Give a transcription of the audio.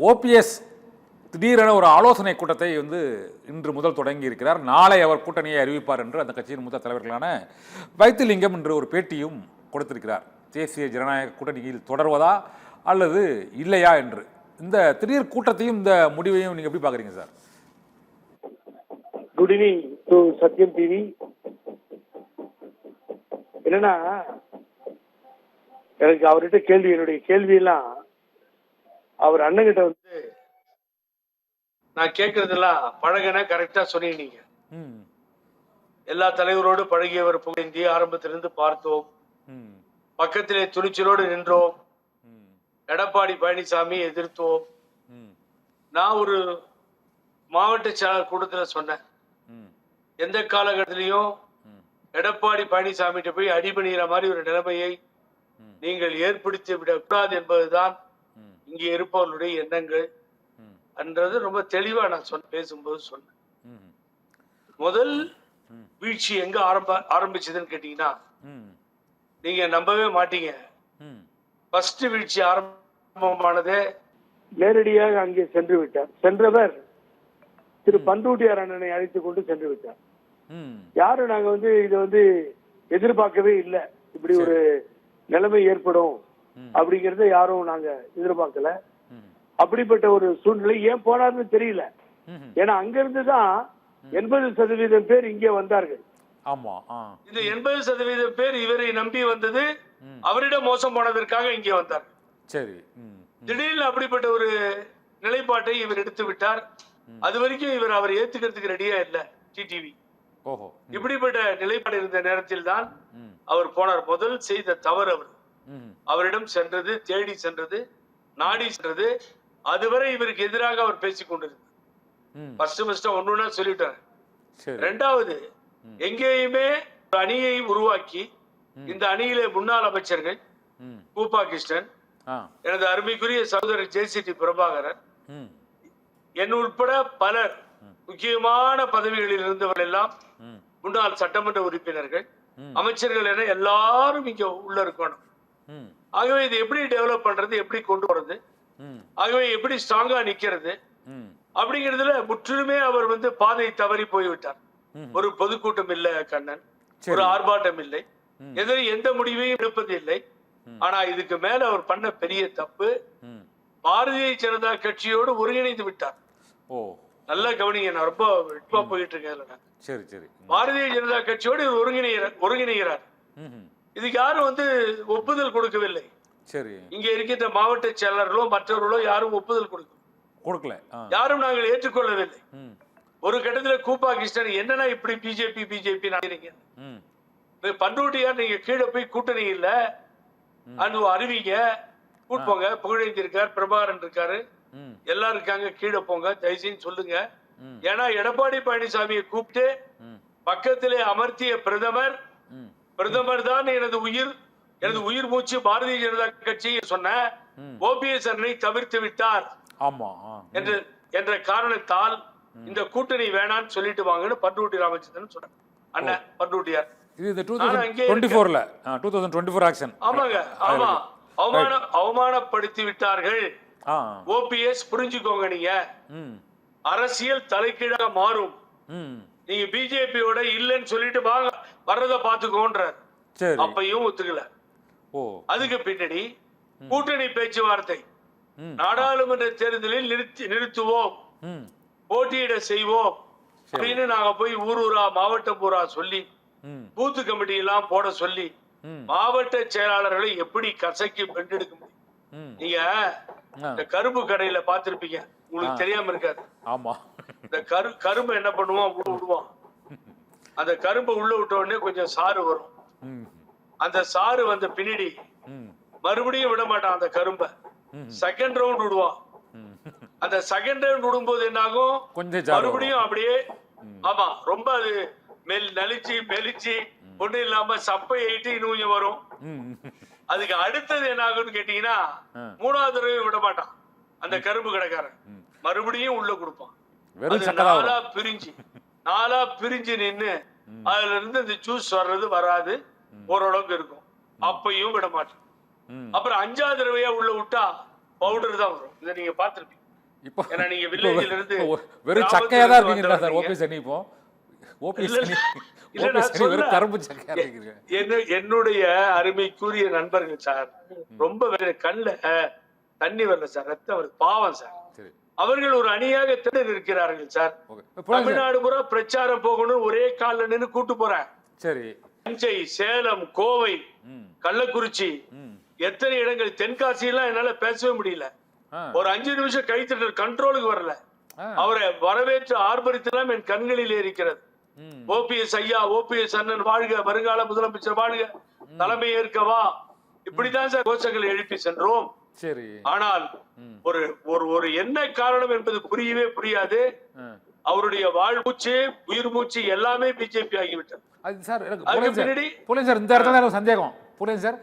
OPS திடீரென ஒரு ஆலோசனை கூட்டத்தை இன்று முதல் தொடங்கி இருக்கிறார். நாளை அவர் கூட்டணியை அறிவிப்பார் என்று அந்த கட்சியின் மூத்த தலைவர்களான வைத்திலிங்கம் என்று ஒரு பேட்டியும் கொடுத்திருக்கிறார். தேசிய ஜனநாயக கூட்டணியில் தொடர்வதா அல்லது இல்லையா என்று. இந்த திடீர் கூட்டத்தையும் இந்த முடிவையும் நீங்க எப்படி பாக்குறீங்க sir? Good evening to Sathyam TV. என்னன்னா, எனக்கு அவர்கிட்ட என்னுடைய கேள்வியெல்லாம் அவர் அண்ணங்கிட்ட நான் கேட்கறதெல்லாம் பழகின கரெக்டா சொன்னீங்க. எல்லா தலைவரோடு பழகியவர் புகழ்ந்தி ஆரம்பத்திலிருந்து பார்த்தோம். பக்கத்திலே துணிச்சலோடு நின்றோம். எடப்பாடி பழனிசாமி எதிர்த்தோம். நான் ஒரு மாவட்ட செயலாளர் கூட்டத்தில் சொன்னேன், எந்த காலகட்டத்திலையும் எடப்பாடி பழனிசாமி போய் அடிபணிகிற மாதிரி ஒரு நிலைமையை நீங்கள் ஏற்படுத்தி விடக்கூடாது என்பதுதான் இங்கே இருப்பவர்களுடைய எண்ணங்கள் என்றது ரொம்ப தெளிவா நான் பேசும்போது சொன்னேன். முதல் வீழ்ச்சி எங்க ஆரம்பிச்சதுன்னு கேட்டீங்கன்னா நீங்க நம்பவே மாட்டீங்க. ஃபர்ஸ்ட் வீழ்ச்சி ஆரம்பமானதே நேரடியாக அங்கே சென்று விட்டார். சென்றவர் திரு பண்ருட்டியார் அண்ணனை அழைத்துக் கொண்டு சென்று விட்டார். யாரும் நாங்க இதை எதிர்பார்க்கவே இல்லை, இப்படி ஒரு நிலைமை ஏற்படும் அப்படிங்கறத யாரும் நாங்க எதிர்பார்க்கல. அப்படிப்பட்ட ஒரு சூழ்நிலை ஏன் போனார்னு தெரியல. ஏன்னா அங்க இருந்துதான் 80% பேர் இங்கே வந்தார்கள். இந்த 80% பேர் இவரை நம்பி வந்தது அவரிடம் மோசம் போனதற்காக இங்கே வந்தார். சரி, திடீர்னு அப்படிப்பட்ட ஒரு நிலைப்பாட்டை இவர் எடுத்து விட்டார். அது வரைக்கும் அவர் ஏத்துக்கிறதுக்கு ரெடியா இல்ல டிடிவி. இப்படிப்பட்ட நிலைப்பாடு இருந்த நேரத்தில் தான் அவர் போனார். முதல் செய்த தவறு அவரிடம் சென்றது, தேடி சென்றது, நாடி சென்றது. அதுவரை இவருக்கு எதிராக அவர் பேசிக் கொண்டிருந்தார். ஒண்ணுன்னா சொல்லிட்டார். இரண்டாவது, எங்கேயுமே அணியை உருவாக்கி இந்த அணியிலே முன்னாள் அமைச்சர்கள் கூப்பா கிருஷ்ணன், எனது அருமைக்குரிய சகோதரர் ஜேசிடி பிரபாகரன், என் உட்பட பலர் முக்கியமான பதவிகளில் இருந்தவர்கள் எல்லாம் முன்னாள் சட்டமன்ற உறுப்பினர்கள், அமைச்சர்கள் என எல்லாரும் இங்க உள்ள இருக்கணும். ஆகவே இது எப்படி டெவலப் பண்றது, எப்படி கொண்டு வரது, ஆகவே எப்படி ஸ்ட்ராங்கா நிக்கிறது அப்படிங்கிறதுல முற்றிலுமே அவர் பாதை தவறி போய்விட்டார். ஒரு பொதுக்கூட்டம் இல்ல கண்ணன், ஒரு ஆர்ப்பாட்டம் இல்லை, எந்த முடிவையும் எடுப்பது இல்லை. ஆனா இதுக்கு மேல அவர் பண்ண பெரிய தப்பு, பாரதிய ஜனதா கட்சியோடு ஒருங்கிணைந்து விட்டார். நல்லா கவனிங்க, நான் ரொம்ப போயிட்டு இருக்கேன். பாரதிய ஜனதா கட்சியோடு ஒருங்கிணைகிறார். இதுக்கு யாரும் ஒப்புதல் கொடுக்கவில்லை. இங்க இருக்கின்ற மாவட்ட செயலாளர்களோ மற்றவர்களோ யாரும் ஒப்புதல் கொடுக்கல. யாரும் நாங்கள் ஏற்றுக்கொள்ளவில்லை. ஒரு கட்டத்தில் கூப்பா கிருஷ்ணன், என்னன்னா இப்படி பிஜேபி நினைக்கிறீங்க, பண்ருட்டியார் நீங்க கீழே போய் கூட்டணி இல்ல அறிவிங்க, கூட்போங்க, புகழேந்தி இருக்கார், பிரபாகரன் இருக்காரு, எல்லாரும் இருக்காங்க, கீழே போங்க தயவுசெய்து சொல்லுங்க. ஏன்னா எடப்பாடி பழனிசாமியை கூப்பிட்டு பக்கத்திலே அமர்த்திய பிரதமர் தான் எனது உயிர் மூச்சு பாரதிய ஜனதா கட்சி சொன்ன ஓபிஎஸ் அண்ணனை தவிர்த்து விட்டார் என்ற காரணத்தால் இந்த கூட்டணி வேணான்னு சொல்லிட்டு வாங்கன்னு பண்ருட்டி ராமச்சந்திரன் சொன்னார். அண்ணன் பண்ருட்டியார் அவமானப்படுத்தி விட்டார்கள். ஓபிஎஸ் புரிஞ்சுக்கோங்க, நீங்க அரசியல் தலைக்கீழாக மாறும், நீங்க பிஜேபியோட இல்லன்னு சொல்லிட்டு வாங்க, வர்றத பாத்துக்கோன்றார். அப்பையும் ஒத்துக்கல. அதுக்கு பின்னாடி கூட்டணி பேச்சுவார்த்தை, நாடாளுமன்ற தேர்தலில் நிறுத்துவோம், போட்டியிட செய்வோம் அப்படின்னு நாங்க போய் ஊரா மாவட்டம் பூரா சொல்லி பூத்து கமிட்டி எல்லாம் போட சொல்லி மாவட்ட செயலாளர்களை எப்படி கசக்கி பெண்டெடுக்க முடியும்? நீங்க இந்த கரும்பு கடையில பாத்திருப்பீங்க, உங்களுக்கு தெரியாம இருக்காது. இந்த கரும்பு என்ன பண்ணுவான், உள்ள விடுவான். அந்த கரும்பு உள்ள விட்ட உடனே கொஞ்சம் சாறு வரும். அந்த சாறு வந்த பின்னாடி மறுபடியும் விட மாட்டான் அந்த கரும்பை, செகண்ட் ரவுண்ட் விடுவான். அந்த செகண்ட் ரவுண்ட் விடும்போது என்ன ஆகும், மறுபடியும் அப்படியே ரொம்ப அது மெலிச்சு ஒண்ணு இல்லாம சப்பை ஏற்றி இன்னும் வரும். அதுக்கு அடுத்தது என்ன ஆகும்னு கேட்டீங்கன்னா, மூணாவது தடவை விட மாட்டான் அந்த கரும்பு கடைக்காரன், மறுபடியும் உள்ள கொடுப்பான். நாலா பிரிஞ்சு நின்னு அதுல இருந்து இந்த ஜூஸ் வர்றது வராது, ஓரளவுக்கு இருக்கும். அப்பையும் விட மாட்டான். அப்புறம் அஞ்சாவது தடவையா உள்ள விட்டா பவுடர் தான் வரும். இதை நீங்க பார்த்திருப்பீங்க. இப்போ ஏன்னா நீங்க இப்போ வில்லேஜ்ல இருந்து வெறும் கிராமத்துல சக்கையா தான் இருந்து இருக்கீங்களா சார் வந்தவங்க. ஓபிஎஸ் அணி இப்போ ஓபிஎஸ் இல்ல, அணி இல்ல, ஓபிஎஸ் நான் அணி வெறும் சொல்ல. கரும்பு சக்கையா இருக்கீங்க. என்னுடைய அருமைக்குரிய நண்பர்கள் சார், ரொம்ப கண்ணுல தண்ணி வரல சார், ரத்தம் வருது, பாவம் சார். சரி அவர்கள் ஒரு அணியாக திடர் இருக்கிறார்கள் சார். ஓகே புரியுது சார். தமிழ்நாடு பூரா பிரச்சாரம் போகணும், ஒரே கால்ல நின்னு கூட்டு போறேன். சரி தஞ்சை, சேலம், கோவை, ம் கள்ளக்குறிச்சி, ம் எத்தனை இடங்கள், தென்காசி எல்லாம் என்னால பேசவே முடியல. ஆ ஒரு 5 நிமிஷம் கைத்தட்டல் கண்ட்ரோலுக்கு வரல. ஆ அவரை வரவேற்று ஆர்ப்பரித்தெல்லாம் என் கண்களிலே இருக்கிறது. ம் ஓபிஎஸ் ஐயா, ஓபிஎஸ் அண்ணன் வாழ்க, வருங்கால முதலமைச்சர் வாழ்க, தலைமை ஏற்கவா, இப்படிதான் சார் கோஷங்களை எழுப்பி சென்றோம். சரி ஆனால் ம் ஒரு ஒரு ஒரு என்ன காரணம் என்பது புரியவே புரியாது. ஆ அவருடைய வாழ்மூச்சு, உயிர் மூச்சு எல்லாமே பிஜேபி ஆகிவிட்டது. அது சார் எனக்கு அதுக்கு புரியுது சார் பின்னாடி புரியுது சார். இந்த இடத்துல தான் எனக்கு சந்தேகம் புரியுது சார்.